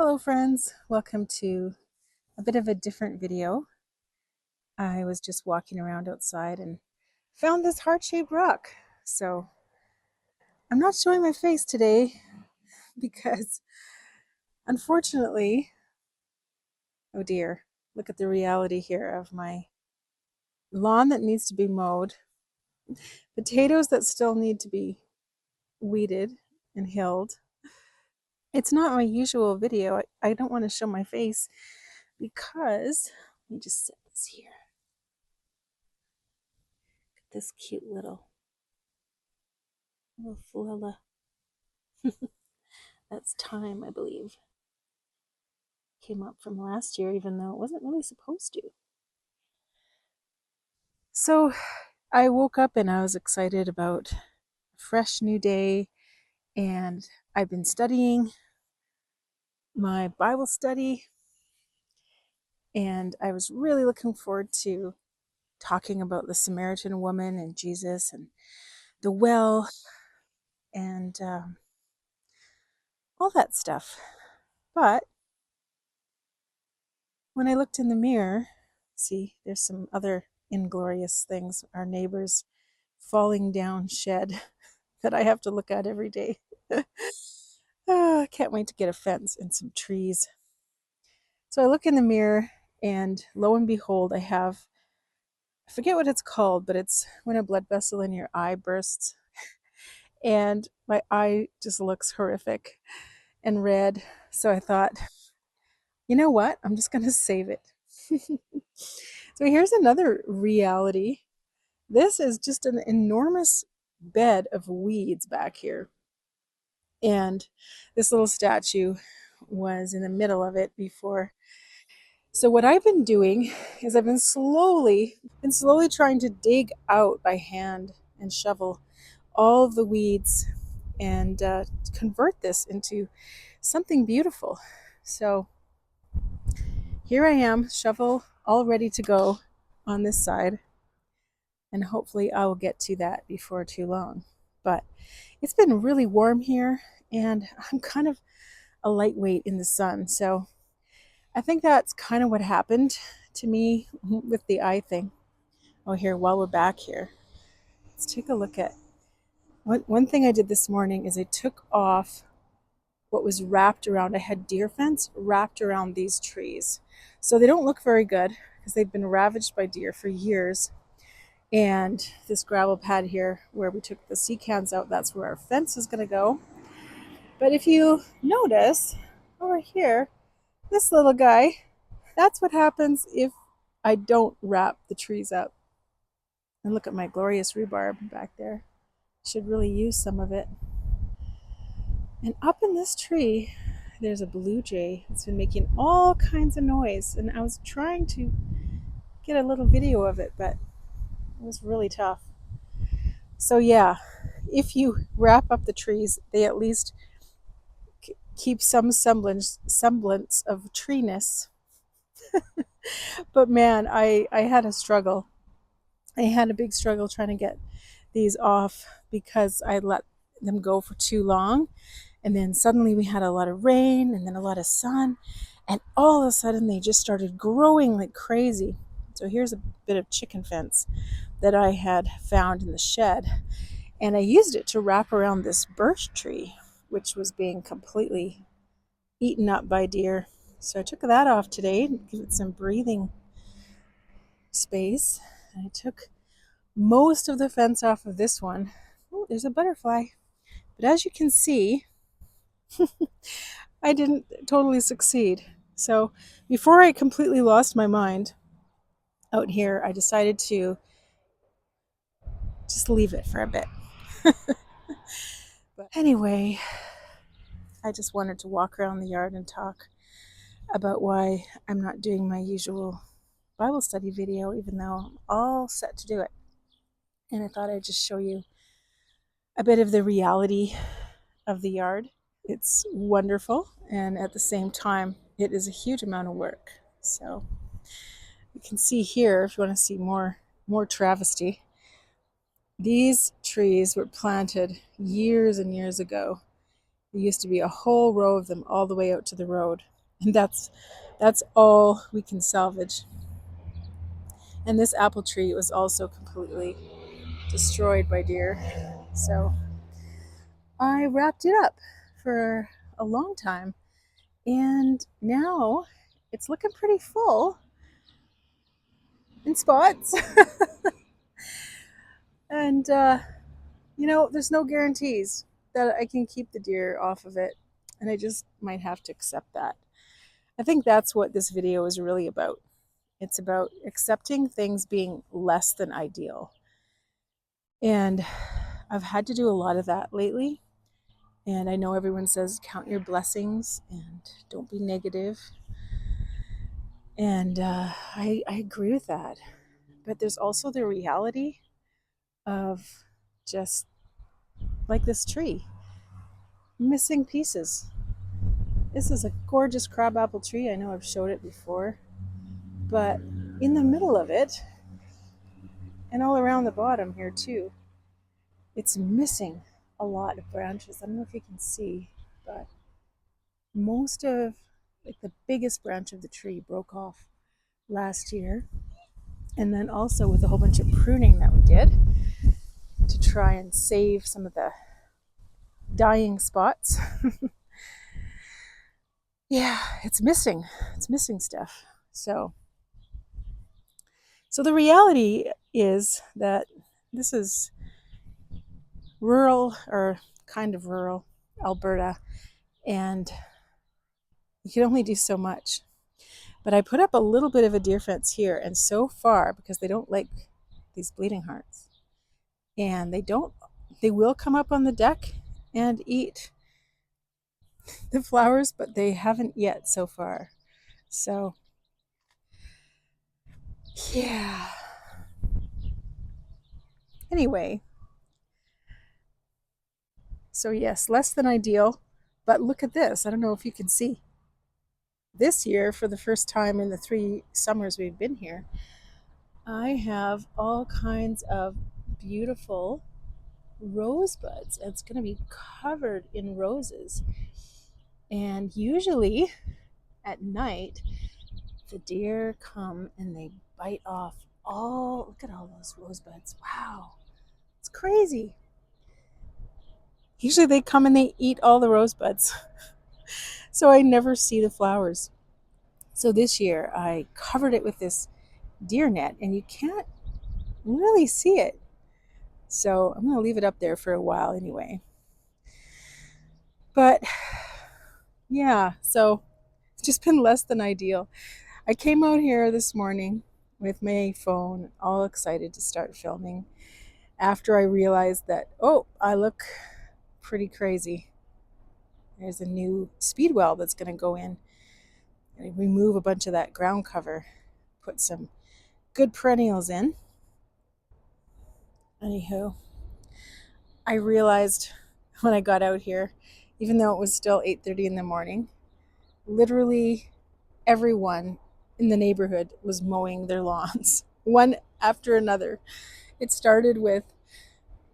Hello friends, welcome to a bit of a different video. I was just walking around outside and found this heart-shaped rock. So I'm not showing my face today because unfortunately, oh dear, look at the reality here of my lawn that needs to be mowed, potatoes that still need to be weeded and hilled. It's not my usual video. I don't want to show my face because, let me just set this here. This cute little Flella. That's thyme, I believe. Came up from last year, even though it wasn't really supposed to. So I woke up and I was excited about a fresh new day, and I've been studying my Bible study, and I was really looking forward to talking about the Samaritan woman and Jesus and the well and all that stuff. But when I looked in the mirror, see, there's some other inglorious things. Our neighbor's falling down shed that I have to look at every day. I can't wait to get a fence and some trees. So I look in the mirror, and lo and behold, I forget what it's called, but it's when a blood vessel in your eye bursts. And my eye just looks horrific and red. So I thought, you know what? I'm just going to save it. So here's another reality. This is just an enormous bed of weeds back here. And this little statue was in the middle of it before. So what I've been doing is I've been slowly trying to dig out by hand and shovel all of the weeds and convert this into something beautiful. So here I am, shovel all ready to go on this side, and hopefully I will get to that before too long. But it's been really warm here, and I'm kind of a lightweight in the sun, so I think that's kind of what happened to me with the eye thing. Oh, here, while we're back here, let's take a look at one thing I did this morning is I took off what was wrapped around. I had deer fence wrapped around these trees. So they don't look very good because they've been ravaged by deer for years. And this gravel pad here where we took the sea cans out, that's where our fence is going to go. But if you notice over here, this little guy, that's what happens if I don't wrap the trees up. And look at my glorious rhubarb back there. Should really use some of it. And up in this tree, there's a blue jay. It's been making all kinds of noise. And I was trying to get a little video of it, but it was really tough. So yeah, if you wrap up the trees, they at least keep some semblance of treeness. But man, I had a struggle. I had a big struggle trying to get these off because I let them go for too long. And then suddenly we had a lot of rain and then a lot of sun. And all of a sudden they just started growing like crazy. So here's a bit of chicken fence that I had found in the shed. And I used it to wrap around this birch tree, which was being completely eaten up by deer. So I took that off today to give it some breathing space. And I took most of the fence off of this one. Oh, there's a butterfly. But as you can see, I didn't totally succeed. So before I completely lost my mind out here, I decided to just leave it for a bit. But anyway, I just wanted to walk around the yard and talk about why I'm not doing my usual Bible study video, even though I'm all set to do it. And I thought I'd just show you a bit of the reality of the yard. It's wonderful, and at the same time, it is a huge amount of work. So you can see here, if you want to see more travesty, these trees were planted years and years ago. There used to be a whole row of them all the way out to the road. And that's all we can salvage. And this apple tree was also completely destroyed by deer. So I wrapped it up for a long time. And now it's looking pretty full in spots. And, there's no guarantees that I can keep the deer off of it. And I just might have to accept that. I think that's what this video is really about. It's about accepting things being less than ideal. And I've had to do a lot of that lately. And I know everyone says count your blessings and don't be negative. And I agree with that. But there's also the reality of just like this tree, missing pieces. This is a gorgeous crabapple tree. I know I've showed it before. But in the middle of it, and all around the bottom here too, it's missing a lot of branches. I don't know if you can see, but most of like the biggest branch of the tree broke off last year. And then also with a whole bunch of pruning that we did to try and save some of the dying spots. Yeah, it's missing stuff. So the reality is that this is rural, or kind of rural, Alberta, and you can only do so much. But I put up a little bit of a deer fence here, and so far, because they don't like these bleeding hearts, and they will come up on the deck and eat the flowers, but they haven't yet so far. So yeah. Anyway, so yes, less than ideal, but look at this. I don't know if you can see. This year, for the first time in the 3 summers we've been here, I have all kinds of beautiful rosebuds. It's going to be covered in roses. And usually at night, the deer come and they bite off look at all those rosebuds. Wow, it's crazy. Usually they come and they eat all the rosebuds. So I never see the flowers. So this year I covered it with this deer net and you can't really see it. So I'm going to leave it up there for a while anyway. But yeah, so it's just been less than ideal. I came out here this morning with my phone, all excited to start filming, after I realized that, oh, I look pretty crazy. There's a new speed well that's going to go in and remove a bunch of that ground cover, put some good perennials in. Anywho, I realized when I got out here, even though it was still 8:30 in the morning, literally everyone in the neighborhood was mowing their lawns, one after another. It started with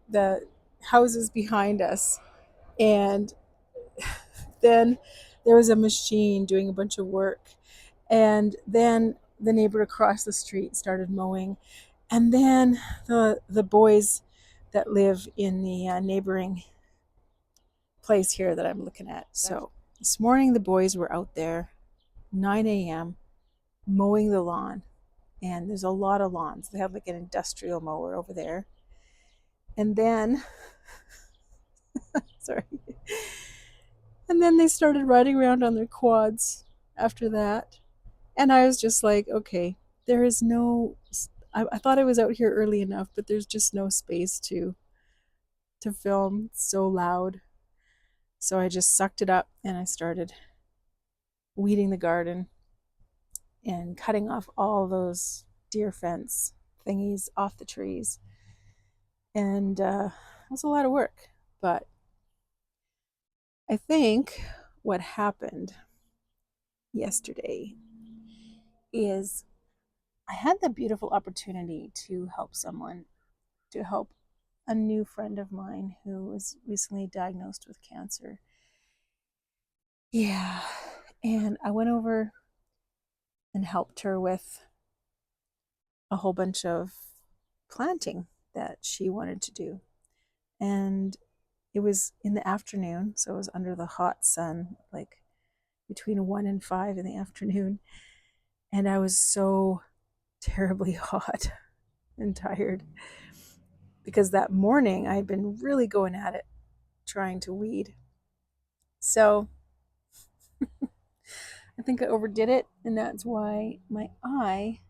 the houses behind us, and then there was a machine doing a bunch of work, and then the neighbor across the street started mowing, and then the boys that live in the neighboring place here that I'm looking at. So this morning the boys were out there 9 a.m. mowing the lawn, and there's a lot of lawns. They have like an industrial mower over there. And then sorry. And then they started riding around on their quads after that. And I was just like, okay, there is no I thought I was out here early enough, but there's just no space to film. It's so loud. So I just sucked it up and I started weeding the garden and cutting off all those deer fence thingies off the trees. And it was a lot of work. But I think what happened yesterday is I had the beautiful opportunity to help someone, to help a new friend of mine who was recently diagnosed with cancer. Yeah. And I went over and helped her with a whole bunch of planting that she wanted to do. And it was in the afternoon, so it was under the hot sun, like between 1 and 5 in the afternoon. And I was so terribly hot and tired because that morning I had been really going at it trying to weed. So I think I overdid it, and that's why my eye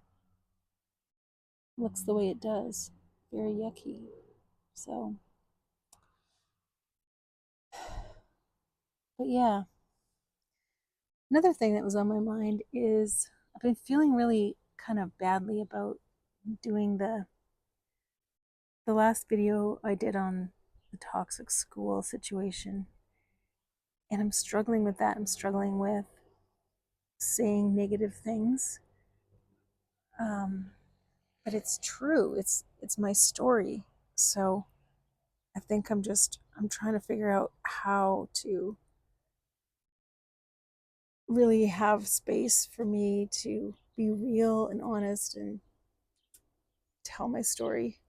looks the way it does. Very yucky. So, but yeah. Another thing that was on my mind is I've been feeling really kind of badly about doing the last video I did on the toxic school situation. And I'm struggling with that. I'm struggling with saying negative things. Um, but it's true. It's my story. So I think I'm trying to figure out how to really have space for me to be real and honest and tell my story,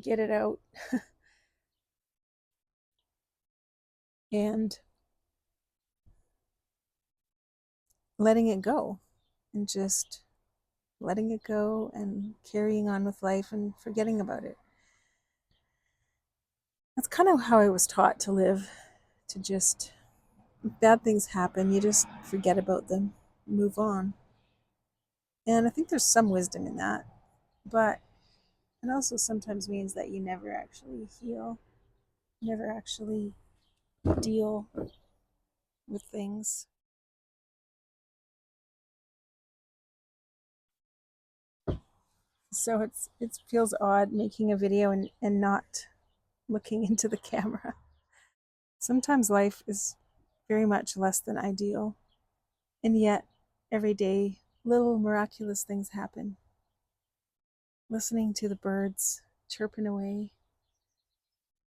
get it out, and letting it go, and just letting it go and carrying on with life and forgetting about it. That's kind of how I was taught to live, to just, if bad things happen, you just forget about them, move on. And I think there's some wisdom in that, but it also sometimes means that you never actually heal, never actually deal with things. So it feels odd making a video and not looking into the camera. Sometimes life is very much less than ideal, and yet every day little miraculous things happen. Listening to the birds chirping away.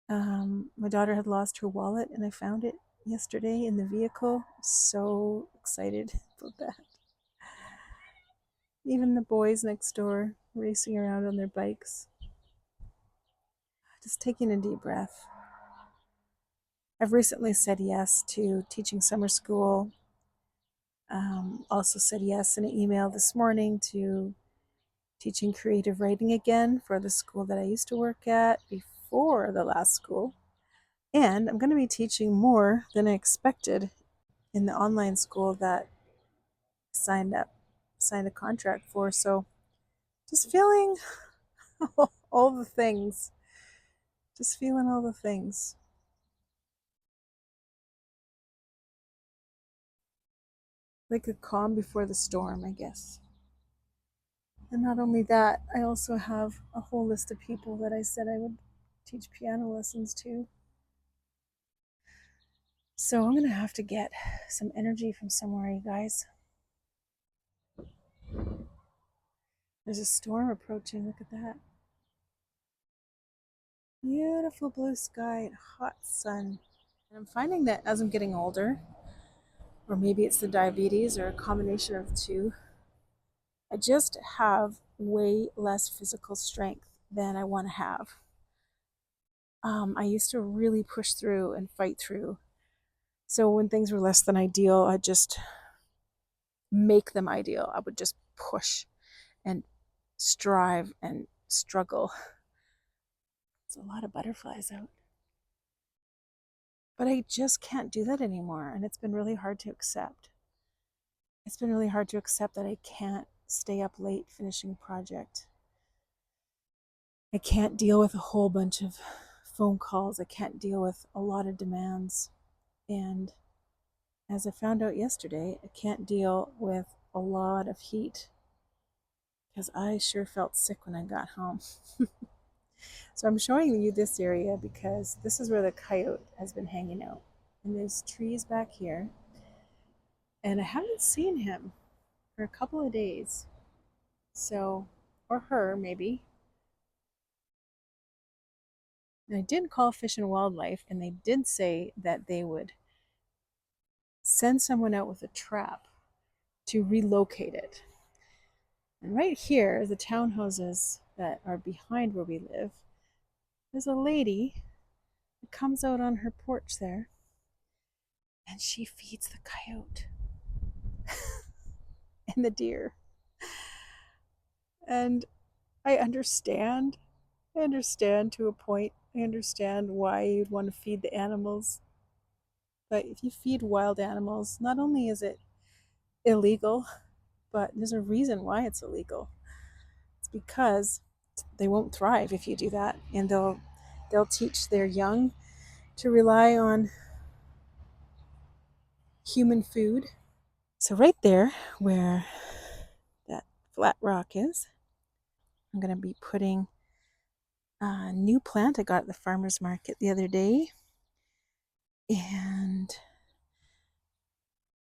My daughter had lost her wallet, and I found it yesterday in the vehicle. So excited about that. Even the boys next door racing around on their bikes. Just taking a deep breath. I've recently said yes to teaching summer school. Also said yes in an email this morning to teaching creative writing again for the school that I used to work at before the last school. And I'm going to be teaching more than I expected in the online school that signed a contract for. So just feeling all the things. Just feeling all the things. Like a calm before the storm, I guess. And not only that, I also have a whole list of people that I said I would teach piano lessons to. So I'm going to have to get some energy from somewhere, you guys. There's a storm approaching. Look at that. Beautiful blue sky and hot sun. And I'm finding that as I'm getting older, or maybe it's the diabetes or a combination of the two, I just have way less physical strength than I want to have. I used to really push through and fight through. So when things were less than ideal, I'd just make them ideal. I would just push and strive and struggle. There's a lot of butterflies out. But I just can't do that anymore. And it's been really hard to accept. It's been really hard to accept that I can't stay up late finishing a project. I can't deal with a whole bunch of phone calls. I can't deal with a lot of demands. And as I found out yesterday, I can't deal with a lot of heat because I sure felt sick when I got home. So I'm showing you this area because this is where the coyote has been hanging out. And there's trees back here. And I haven't seen him for a couple of days. So, or her maybe. And I did call Fish and Wildlife, and they did say that they would send someone out with a trap to relocate it. And right here, the townhouses that are behind where we live, there's a lady that comes out on her porch there and she feeds the coyote and the deer. And I understand. I understand to a point. I understand why you'd want to feed the animals. But if you feed wild animals, not only is it illegal, but there's a reason why it's illegal. It's because they won't thrive if you do that, and they'll teach their young to rely on human food. So right there where that flat rock is, I'm going to be putting a new plant I got at the farmer's market the other day. And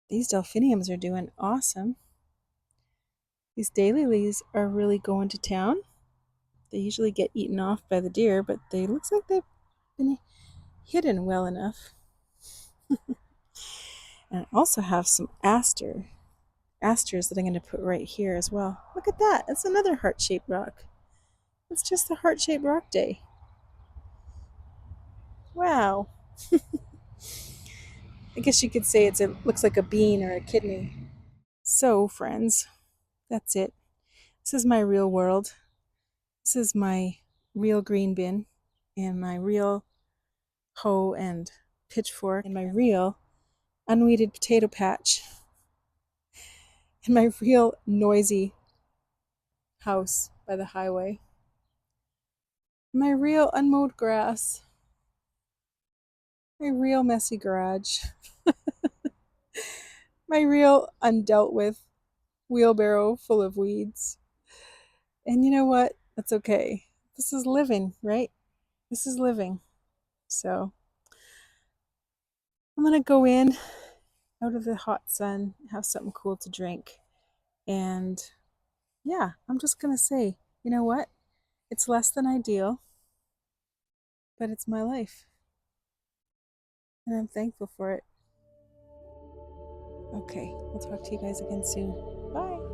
these delphiniums are doing awesome. These daylilies are really going to town. They usually get eaten off by the deer, but they looks like they've been hidden well enough. And I also have some asters that I'm going to put right here as well. Look at that. It's another heart-shaped rock. It's just a heart-shaped rock day. Wow. I guess you could say it looks like a bean or a kidney. So, friends, that's it. This is my real world. This is my real green bin and my real hoe and pitchfork and my real unweeded potato patch and my real noisy house by the highway. My real unmowed grass. My real messy garage. My real undealt with wheelbarrow full of weeds. And you know what? That's okay. This is living, right? This is living. So I'm going to go in out of the hot sun, have something cool to drink. And yeah, I'm just going to say, you know what? It's less than ideal, but it's my life. And I'm thankful for it. Okay, we'll talk to you guys again soon. Bye.